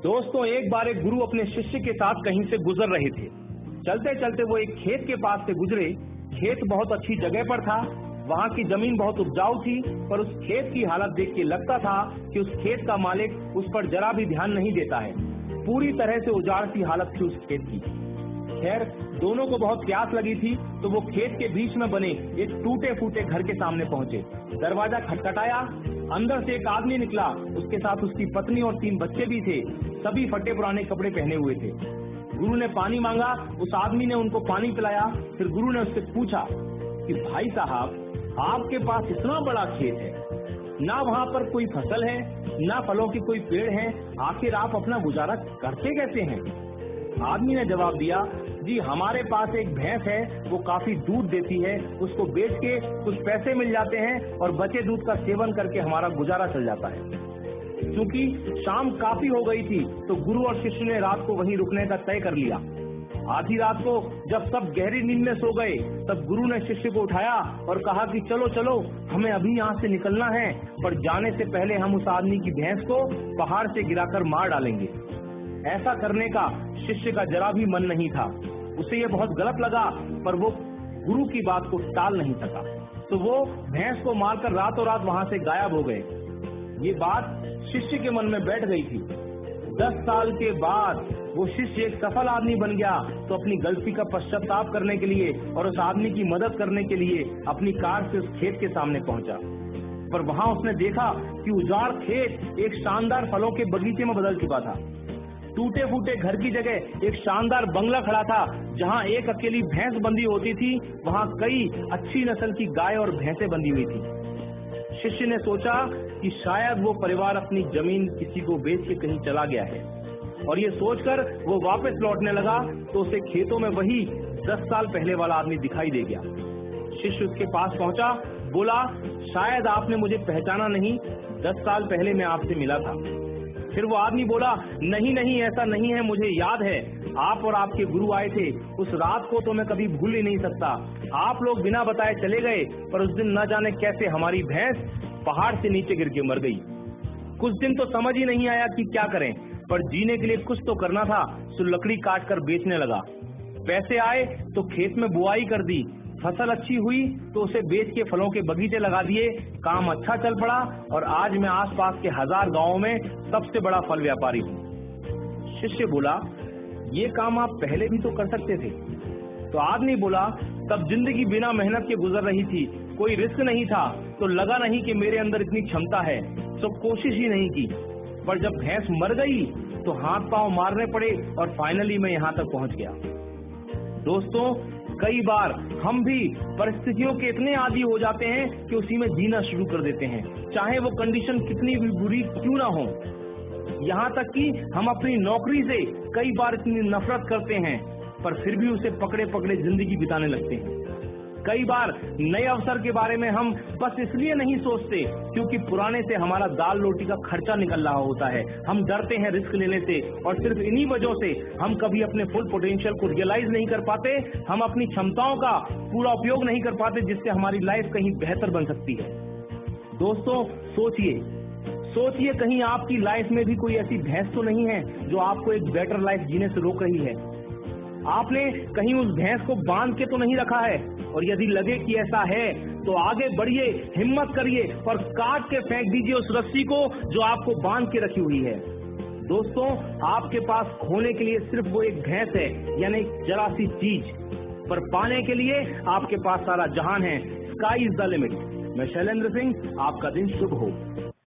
दोस्तों, एक बार एक गुरु अपने शिष्य के साथ कहीं से गुजर रहे थे। चलते चलते वो एक खेत के पास से गुजरे। खेत बहुत अच्छी जगह पर था, वहाँ की जमीन बहुत उपजाऊ थी, पर उस खेत की हालत देख के लगता था कि उस खेत का मालिक उस पर जरा भी ध्यान नहीं देता है। पूरी तरह से उजाड़ सी हालत थी उस खेत की। खैर, दोनों को बहुत प्यास लगी थी, तो वो खेत के बीच में बने एक टूटे फूटे घर के सामने पहुंचे। दरवाजा खटखटाया, अंदर से एक आदमी निकला, उसके साथ उसकी पत्नी और 3 बच्चे भी थे। सभी फटे पुराने कपड़े पहने हुए थे। गुरु ने पानी मांगा, उस आदमी ने उनको पानी पिलाया। फिर गुरु ने उससे पूछा कि भाई साहब, आपके पास इतना बड़ा खेत है, ना वहाँ पर कोई फसल है, ना फलों के कोई पेड़ हैं, आखिर आप अपना गुजारा करते कैसे हैं? आदमी ने जवाब दिया, जी हमारे पास एक भैंस है, वो काफी दूध देती है, उसको बेच के कुछ पैसे मिल जाते हैं और बचे दूध का सेवन करके हमारा गुजारा चल जाता है। क्योंकि शाम काफी हो गई थी, तो गुरु और शिष्य ने रात को वहीं रुकने का तय कर लिया। आधी रात को जब सब गहरी नींद में सो गए, तब गुरु ने शिष्य को उठाया और कहा कि चलो चलो, हमें अभी यहाँ से निकलना है, पर जाने से पहले हम उस आदमी की भैंस को पहाड़ से गिराकर मार डालेंगे। ऐसा करने का शिष्य का जरा भी मन नहीं था। उसे ये बहुत गलत लगा, पर वो गुरु की बात को टाल नहीं सका, तो वो भैंस को मारकर रातों रात वहां से गायब हो गए। ये बात शिष्य के मन में बैठ गई थी। 10 साल के बाद वो शिष्य एक सफल आदमी बन गया, तो अपनी गलती का पश्चाताप करने के लिए और उस आदमी की मदद करने के लिए अपनी कार से उस खेत के सामने पहुंचा। पर वहां उसने देखा कि उजाड़ खेत एक शानदार फलों के बगीचे में बदल चुका था। टूटे फूटे घर की जगह एक शानदार बंगला खड़ा था। जहां एक अकेली भैंस बंधी होती थी, वहां कई अच्छी नस्ल की गाय और भैंसें बंधी हुई थी। शिष्य ने सोचा कि शायद वो परिवार अपनी जमीन किसी को बेच के कहीं चला गया है, और ये सोचकर वो वापस लौटने लगा, तो उसे खेतों में वही 10 साल पहले वाला आदमी दिखाई दे गया। शिष्य उसके पास पहुंचा, बोला, शायद आपने मुझे पहचाना नहीं, 10 साल पहले मैं आपसे मिला था। फिर वो आदमी बोला, नहीं नहीं, ऐसा नहीं है, मुझे याद है, आप और आपके गुरु आए थे। उस रात को तो मैं कभी भूल ही नहीं सकता। आप लोग बिना बताए चले गए, पर उस दिन न जाने कैसे हमारी भैंस पहाड़ से नीचे गिर के मर गई। कुछ दिन तो समझ ही नहीं आया कि क्या करें, पर जीने के लिए कुछ तो करना था, तो लकड़ी काट कर बेचने लगा। पैसे आए तो खेत में बुआई कर दी, फसल अच्छी हुई तो उसे बेच के फलों के बगीचे लगा दिए। काम अच्छा चल पड़ा और आज मैं आसपास के 1000 गांवों में सबसे बड़ा फल व्यापारी हूँ। शिष्य बोला, ये काम आप पहले भी तो कर सकते थे। तो आदमी बोला, तब जिंदगी बिना मेहनत के गुजर रही थी, कोई रिस्क नहीं था, तो लगा नहीं कि मेरे अंदर इतनी क्षमता है, तो कोशिश ही नहीं की। पर जब भैंस मर गई तो हाथ पांव मारने पड़े और फाइनली मैं यहाँ तक पहुँच गया। दोस्तों, कई बार हम भी परिस्थितियों के इतने आदी हो जाते हैं कि उसी में जीना शुरू कर देते हैं, चाहे वो कंडीशन कितनी भी बुरी क्यों ना हो। यहाँ तक कि हम अपनी नौकरी से कई बार इतनी नफरत करते हैं, पर फिर भी उसे पकड़े पकड़े जिंदगी बिताने लगते हैं। कई बार नए अवसर के बारे में हम बस इसलिए नहीं सोचते क्योंकि पुराने से हमारा दाल रोटी का खर्चा निकल रहा होता है। हम डरते हैं रिस्क लेने से, और सिर्फ इन्हीं वजहों से हम कभी अपने फुल पोटेंशियल को रियलाइज नहीं कर पाते। हम अपनी क्षमताओं का पूरा उपयोग नहीं कर पाते, जिससे हमारी लाइफ कहीं बेहतर बन सकती है। दोस्तों, सोचिए कहीं आपकी लाइफ में भी कोई ऐसी भैंस तो नहीं है जो आपको एक बेटर लाइफ जीने से रोक रही है। आपने कहीं उस भैंस को बांध के तो नहीं रखा है, और यदि लगे कि ऐसा है तो आगे बढ़िए, हिम्मत करिए और काट के फेंक दीजिए उस रस्सी को जो आपको बांध के रखी हुई है। दोस्तों, आपके पास खोने के लिए सिर्फ वो एक भैंस है, यानी जरा सी चीज, पर पाने के लिए आपके पास सारा जहान है। Sky is the limit. मैं शैलेंद्र सिंह, आपका दिन शुभ हो।